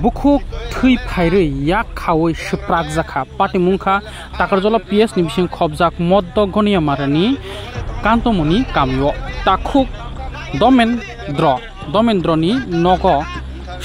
बुखुक थै फाइरै याक खावै सप्राक जाखा पाटिमुंखा ताकारजला पिएस नि बिसिं खबजाक मद्द गनिया मारानि कान्तमनि कामियो ताखुक दमेन्द्रनि नग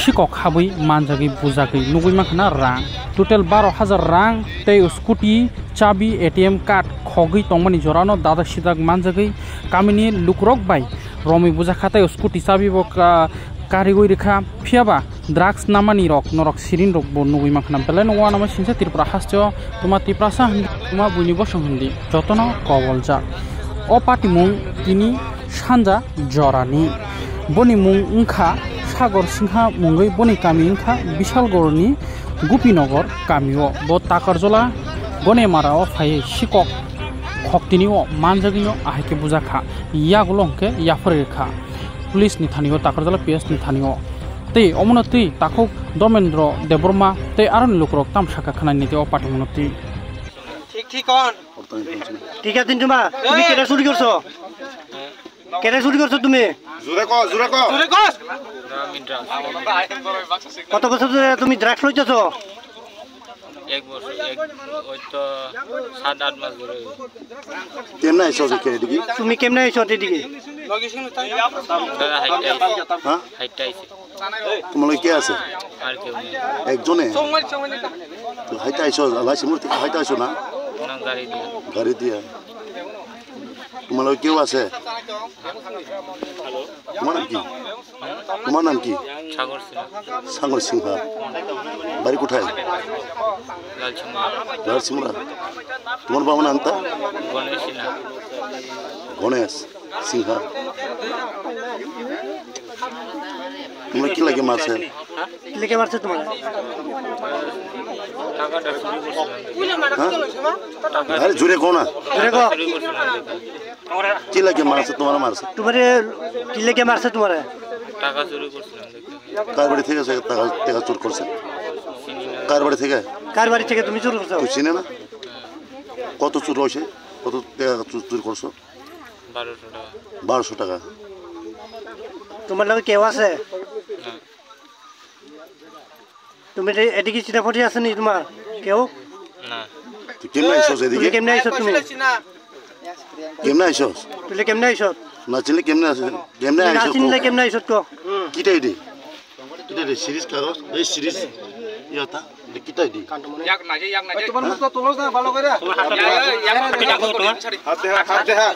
शिকক हाबै मानजागै बुजागै नुगै माखना रां टोटल 12,000 रां तै स्कुटी चाबी एटीएम कार्ड खगै तंगमानि जरानो दादा सिदाक मानजागै कामिनि लुकरक बाय रमै बुजाखातै स्कुटी चाबी बक कारिगoi रेखा फियाबा ड्राग्स नामानि रक नरक सिरिन रक बो नुगै माखना बेले नवा नामा सिनसे त्रिपुरा हास्यो तुमा तिप्रासा तुमा बुनिबो संहन्दि जतन कवलजा अ पाटिमुं तिनि सानजा जरानि बनि मुं उंखा सागर सिंहा मुंगै बनि कामि उंखा बिशालगड़नि गुपिनगर कामियो बो ताकारजला गनेमाराव फायै शिকক खक्तिनिओ मानजागिनो आहायके बुजाखा यागुलंके याफरेखा पुलिस नि थानियो ताकारजला पिएस नि थानियो तै अमनति ताखौ दमेन्द्र देबरमा तै आरन लुकरक तामसाका खानानि ते अपाटिमुनति ঠিক কোন ঠিক আছে তুমি কেটা চুরি করছো তুমি জোরে ক কত বছর ধরে তুমি ড্রাগস লইতেছো এক বছর ওই তো 7-8 মাস ধরে কেমনে আইছো এদিকে তুমি কেমনে আইছো এদিকে দাদা হাইট আইছে তোমার কে আছে আর কেউ নেই একজনে হাইট আইছো লাইসি মূর্তি হাইট আইছো না না গাড়ি দিয়া তোমার কেউ আছে তোমার নাম কি সাগর সিংহা বাড়ি কোথায় লালসিমরা তোমার বাবা নামটা গণেশ সিংহা তোমার কি লাগে মারছে তোমার আরে জোরে কো না কি লাগে মারছে তোমার তোমারে কি লাগে মারছে তোমারে টাকা চুরি করছিলাম কার বাড়ি থেকে টাকা চুরি করছে কার বাড়ি থেকে তুমি চুরি করছো তুই চিনে না কত চুরি হয়েছে কত টাকা চুরি করছো 1200 টাকা তোমার লগে কেউ আছে তুমি এদিকে চিনাফটি আছে নি তোমার কেউ না তুই কেমনে আইছস এদিকে কেমনে আইছস তুমি কেমনে আইছস না চিনলে কেমনে আইছস কেমনে আইছস কো কিটা এডি সিরিজ কাগজ এই সিরিজ ইয়াতা কিটা এডি এক না তোমার মুখ তো তোলস না ভালো করে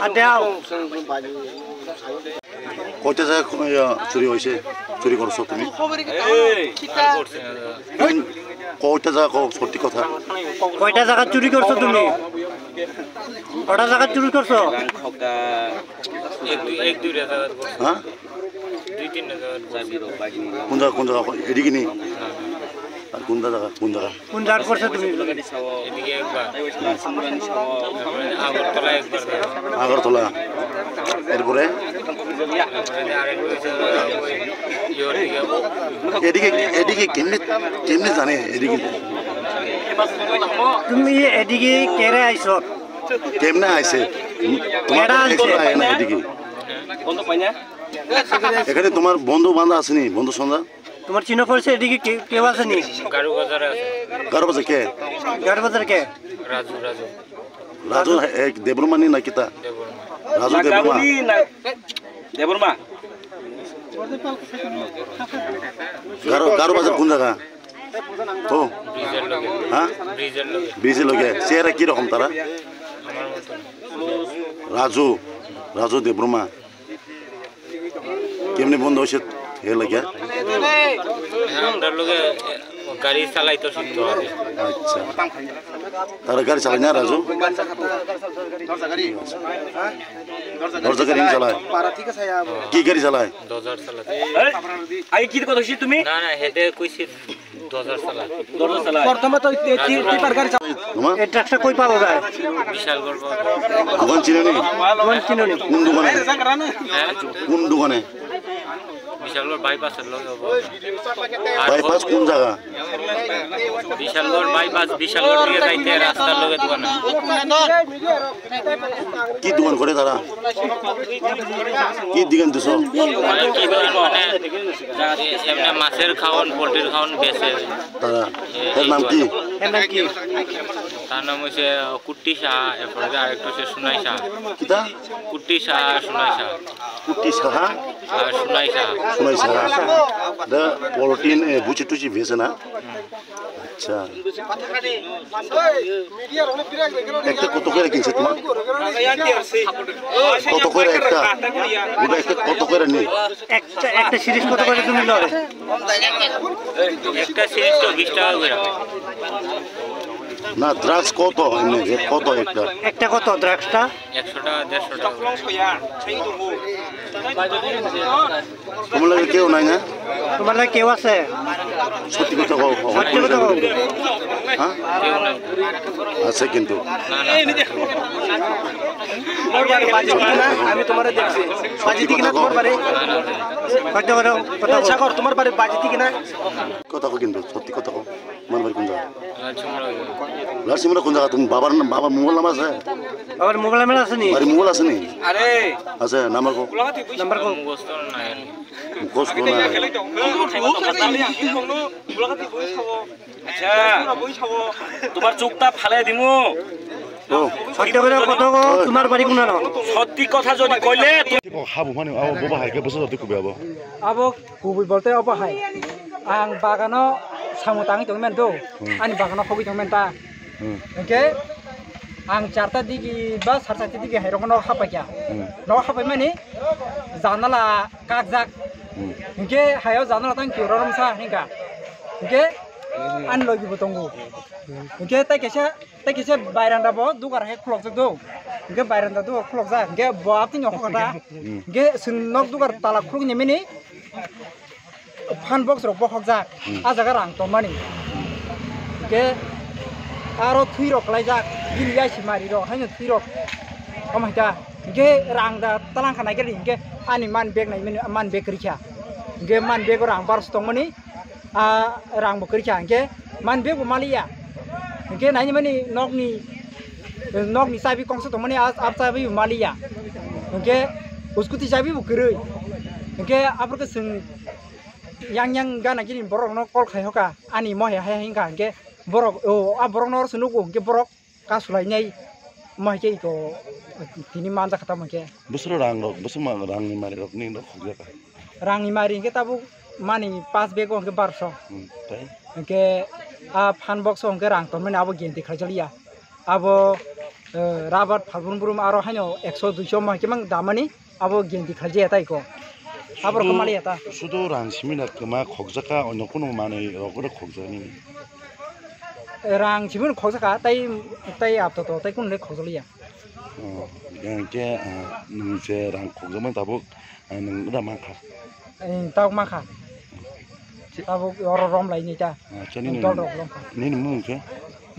হাত দাও কয়টা জায়গা চুরি হয়েছে চুরি করছো তুমি কয়টা জায়গা সত্যি কথা কয়টা জায়গা চুরি করছো তুমি কয়টা জায়গা চুরি করছো হ্যাঁ কোন জায়গা এদিকে নেই আর কোন জায়গা করছো তুমি আগরতলা এরপরে এদিকে কেমনে জানে এদিকে তুমি এদিকে কেরে আইছো কেমনে আইছে এদিকে এখানে তোমার বন্ধু বান্ধব আসেনি বন্ধু সন্ধ্যা তোমার চিনো পড়ছে এদিকে কেউ আসেনি গাড়ু বাজার কে রাজু দেবরমানি না কিতা রাজু দেবরমা গারো বাজার কোন জায়গা ও হ্যাঁ ব্রিজের লগে চেহারা কি রকম তারা রাজু দেবরমা কেমনি বন্ধ হয়েছে হে লাগে গাড়ি চালাইতো শিখতো আচ্ছা তারা গাড়ি চালায় না রাজু দরজা গাড়ি চালায় কি গাড়ি চালায় দরজার চালাতে আই কি কথা হইছি তুমি না হেডে কইছি দরজার চালায় প্রথমে তো টিপার গাড়ি চালায় এই ট্রাকটা কই পাবো যায় বিশালগড় দোকান চিনেনি কোন দোকানে বিশালগড় বাইপাসের লগে বাইপাস কোন জায়গা বিশালগড় বাইপাস বিশালগড় দিয়ে যাইতে রাস্তার লগে দোকান কি দোকান করে তারা কি দিকেন দুশো কি দোকান মানে এমনি মাছের খাওয়ান পোল্ট্রির খাওয়ান বেচে তারা এর নাম কি তার নাম হচ্ছে কুট্টি শাহ এরপরে আরেকটা হচ্ছে সোনাই শাহ কিতা কুট্টি শাহ সোনাই শাহ কুটি সাহা আর সোনাই শাহ সোনাই সাহা দা পলিটিন বুচি টুচি ভেসে না আচ্ছা একটা কত করে কিনছে তোমার কত করে একটা ওটা একটা কত করে নেই একটা সিরিজ কত করে তুমি লয় একটা সিরিজ তো 20 টাকা করে না ড্রাগস কত এমনি কত একটা কত ড্রাগসটা 100 টাকা 150 টাকা তোমার লাগে কেউ নাই না তোমার লাগে কেউ আছে সত্যি কথা কও সত্যি কথা বল হ্যাঁ কেউ নাই আছে কিন্তু আমি তোমারে দেখছি বাজি দিকে না তোমার বাড়ি কথা সাগর তোমার বাড়ি বাজি দিকে না কথা কও কিন্তু সত্যি কথা কও আমার বাড়ি কোন জায়গা লালচিমড়া লালসিমরা কোন জায়গা তুমি বাবার মোবাইল নাম্বার আছে আবার মোবাইল নাম্বার আছে নি বাড়ি মোবাইল আছে নি আরে আছে নাম্বার কো নাম্বার কো মুখস্থ নাই মুখস্থ না আচ্ছা তোমার চোখটা ফালাই দিমু ও সত্য করে কত কো তোমার বাড়ি কোন না সত্যি কথা যদি কইলে হাবু মানে আও বাবা হাইকে বসে দতে কুবে আবো abo kubi bolte opo hai ang bagano samutang itu men tuh ani bagano hobi itu men ta oke ang charta digi ba sarta digi hai rokono apa kya no apa meni janala kakjak oke hayo janala tang kirorom sa hingga oke an logi butongu oke ta kesa bairanda bo dugar hai klok jek do oke bairanda do klok jak oke bo apti nyok kata oke sunok dugar talak klok nyemeni fan box rok bokhok jak a jaga rang to mani ke aro thui rok lai jak gili ai simari ro haino thui rok amai ta ke rang da talang khanai ke ring ke ani man bag nai meni man bag krikha ke man bag rang bar stong mani a rang bo krikha ke man bag bo malia ke nai mani nok ni sabi kongso to mani ap sabi malia ke uskuti sabi bo kroi ke apur ke sing yang gana gini borok no kol khai hoka ani mohe hai hingga ke borok borok no sunuku ke borok kasulai nyai mohe ke ito tini manja kata mohe busur rang ni mari rok ni no khogja ka rang ni mari ke tabu mani pas bego ke barso tai ke a fan box ke rang to mane abo genti khajalia abo rabat phalbun burum aro haino 100 200 mohe ke mang damani abo genti khaje tai ko আবার কমালি এটা শুধু রাংসিমিনা কমা খগজাকা অন্য কোনো মানে রগরে খগজানি রাং জিবুন খগজাকা তাই আপতো তো তাই কোন রে খগজলিয়া কে নংসে রাং খগজামান তাবো নং রা মাখা তাও মাখা তাবো অর রম লাই নিটা চানি দল রম রম নি মুংকে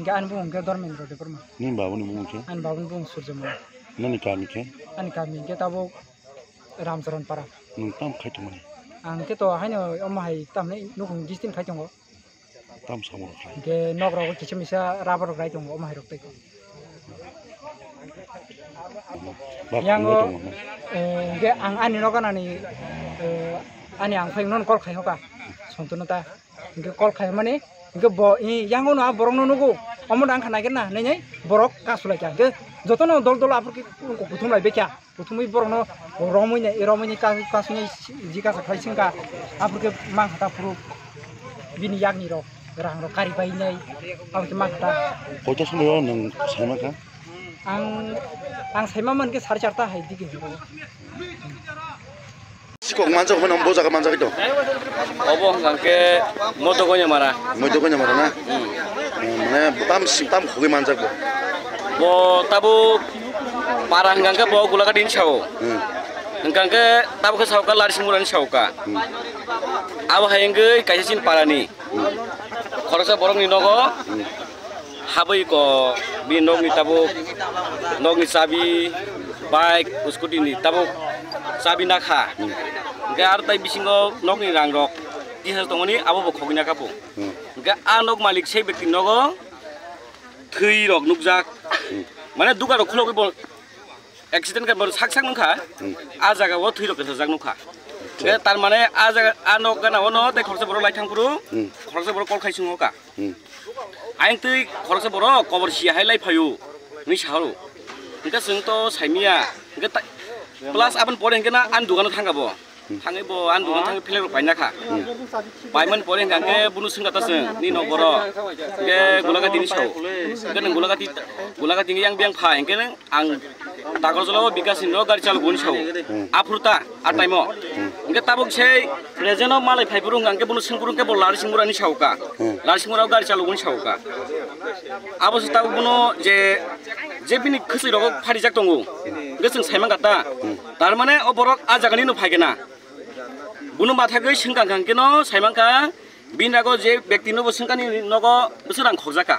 গান বুং কে দরমেন রতে পরমা নি বাবুনি মুংকে আন বাবুন বুং সুরজমা নানি কামিকে আন কামি কে তাবো রামচরণ পারা nung tam khai tumani ang ke to haino omai tamne nukung distin khai tongo tam samur khai ke nok ro kichim isa rabar rai tongo omai rok teko yang ke ang ani no kana ni ani ang phai non kol khai hoka sontuno ta ke kol khai mane ke bo yang no borong no nugo omod ang khana gen na nei borok kasulai ka ke jotono dol apur ke kuthum lai bekya kuthumai borong no romoi kasunya jika sakai singka apur ke mang hata puru bini yakni ro rang ro kari bai nei apur ke mang hata kota sumo nang sama ka ang saima man ke 4:30 hai digi sikok manjak hono bojaga manjak itu obo ngangke moto konya mara na mane tam khogi manjak bo tabu parang ngangke bo gulaka din chao ngangke tabu ke sauka lari simuran sauka aw hayenge kaisin parani khorsa borong ni nogo habai ko bi nog ni tabu nog ni sabi bike scooty ni tabu sabi nakha gar tai bisingo nog ni rang rok 30,000 tongoni abo bo khogina kapo ga anok malik sei bekti nogo thei rok nukjak mane duga rok khulok bo accident ka bor sak nungkha a jaga o thei rok jak nungkha ge tar mane a jaga anok gana ono te khorse bor lai thangpuru khorse bor kol khaising hoka aing tei khorse bor kobor sia hai lai phayu ni saharu nka sing to saimia nka plus aban pore ngena an dugano thangabo tangi bo an dugan tangi philek paina kha paiman pore ngangke bunu singata sing ni no boro ge gulaga dini sau ge nang gulaga dini yang biang pha engke nang ang takor jolo bikas no gari chal gun sau afruta ataimo engke tabuk sei rezeno malai phaiburung ngangke bunu singburung ke bo lari singura ni sauka lari singura gari chal gun sauka abos tabu bunu je bini khisi rok phari jak tongo ge sing saimang gata tar mane o borok a jagani no phaigena bunu mathagoi singkang kangke no saimangka binago je ব্যক্তি no bo singkani nogo busrang khojaka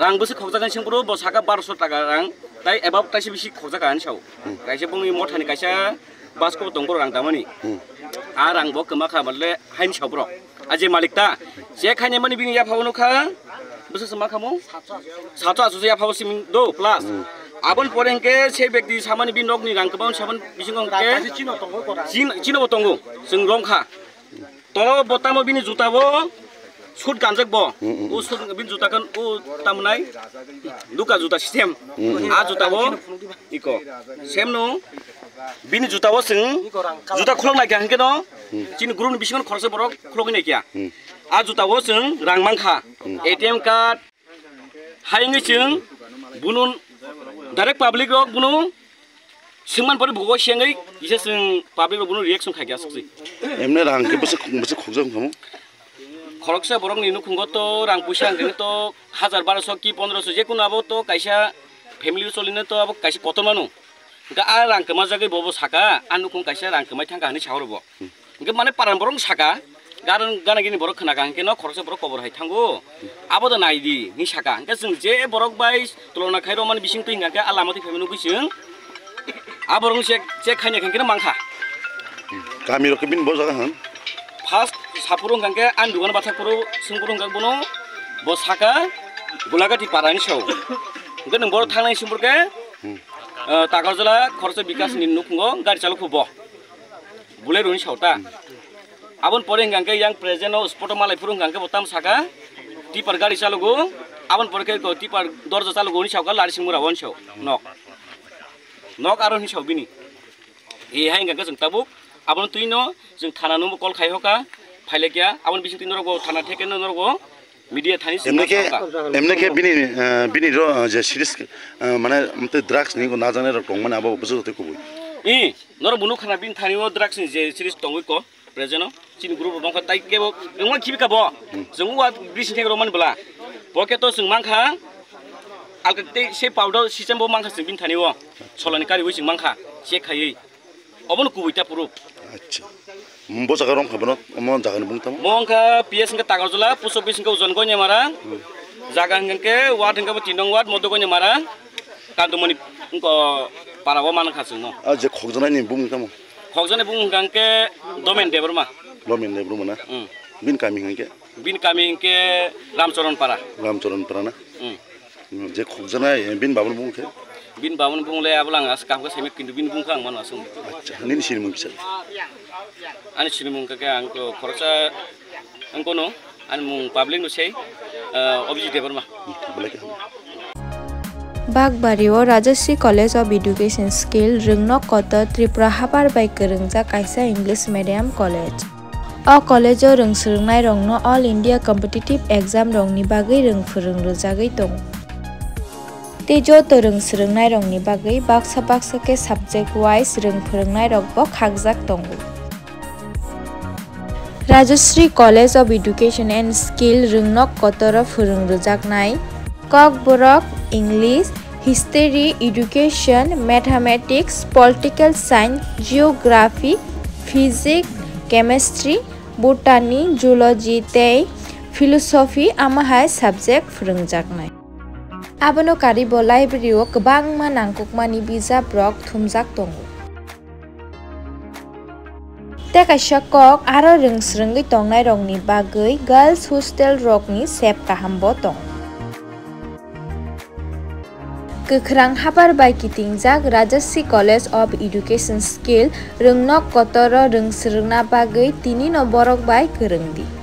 rang busi khojaka singpuru bo saka 1200 taka rang tai above taisi bisi khojaka an sau kaisa bungni mothani kaisa basko tongbo rang damani a rang bo kema kha balle haim saubro aje malikta je khaine mani bini ya phawno kha busi sama khamo 700 ya phaw sim do plus abon porengke sei ব্যক্তি samani bin nok ni rang kebon saban bisingong ke chino botongo sing rongkha tolo botamo bini juta bo sut ganjak bo o sut bin juta kan o tamnai duka juta system a juta bo iko semno bini juta bo sing juta khulong nai kan ke no chin guru ni bisingong khorse borok khulong nai kya a juta bo sing rang mangkha ATM card haingi sing bunun direct public rok bunu singman pore bugo siangai ise sing public rok bunu reaction khagia sakse emne rang ke bese khojang khamo khoroksa borok ni nukhungo to rang puisa angene to 1000 1200 ki 1500 je kuno abo to kaisa family cholina to abo kaisa kotor manu ga a rang kema jagai bobo saka anukhung kaisa rang kemai thangka hani sahorobo ge mane paran borong saka garan gana gini borok khana gangke no khoroksa borok kobor hai thango abo da naidi ni saka ge sing je borok bai tulona khairo man bising tu ingka alamati family bising aborong se khaine gangke mangkha kami rok bin bo jaga han first sapurung gangke an dugan bathak puru singpurung gang bono bo saka gulagati parani sau ge nang bor thangnai simpurke takarjala khorsa bikas ni nukhungo gari chalu bo bulai runi sauta abon pore ngangke yang present o spot malai purung ngangke botam saka tipar gari chalugo abon pore ko tipar dorja chalugo ni sauka lari singmura won sau nok aro ni sau bini e hai ngangke jeng tabuk abon tuino jeng thana no kol khai hoka phaile kya abon bising tino ro thana theke no ro media thani emne ke bini ro je series mane mte drugs ni ko na jane ro tong mane abo busu te ko i nor bunu khana bin thani o drugs ni je series tongoi ko present chin group bangka tai ke bo ngwa kibika bo jeng wa bising theke ro man bla boke to jeng mangkha alkate se powder system bo mangkha jeng bin thani o solani kari wi jeng mangkha se khai obon kubuita puru acha mbo jaga rong khabono mon jaga ni bungtam mongka ps ngka tagarjula puso bising ko jon ko nyamara jaga ngke wat ngka tinong wat modo ko nyamara kantumani ngko parawo man khasung no a je khojana ni bungtam khojane bung ngke domain debrma na bin kami ngke ramcharan para na je khojana bin babul bungke bin babun bungle ablang as kam ka semi kindu bin bungkang man asum acha nin sini mung bisa ani sini mung ka ang ko khorcha ang kono an mung public no sei object debarma Bagbario Rajashri College of Education Skill Rungnok Kota Tripura Habar by Kerengja Kaisa English Medium College O college o rungsrungnai rongno All India Competitive Exam rongni bagai rungphurung rojagai tong Tejo to rungsrungnai rongni bagai baksa ke subject wise rungphurungnai rok bo khagjak tongo Rajashri College of Education and Skill Rungnok Kotora phurung rojaknai Kok borok English History Education Mathematics Political Science Geography Physics Chemistry Botany Zoology tei Philosophy amahai subject phurungjaknai Abono karibo library o kwbangma nangkukmani bijap rok thumjak tongo te kaisa kok aro rungsrungui tongnai rokni bagui girls hostel rokni sep kaham bo tong. Kekrang habar bai kitingjak Rajashri College of Education Skill rungnog kotoro rungsrungna bagui tini no borok bai kerengdi.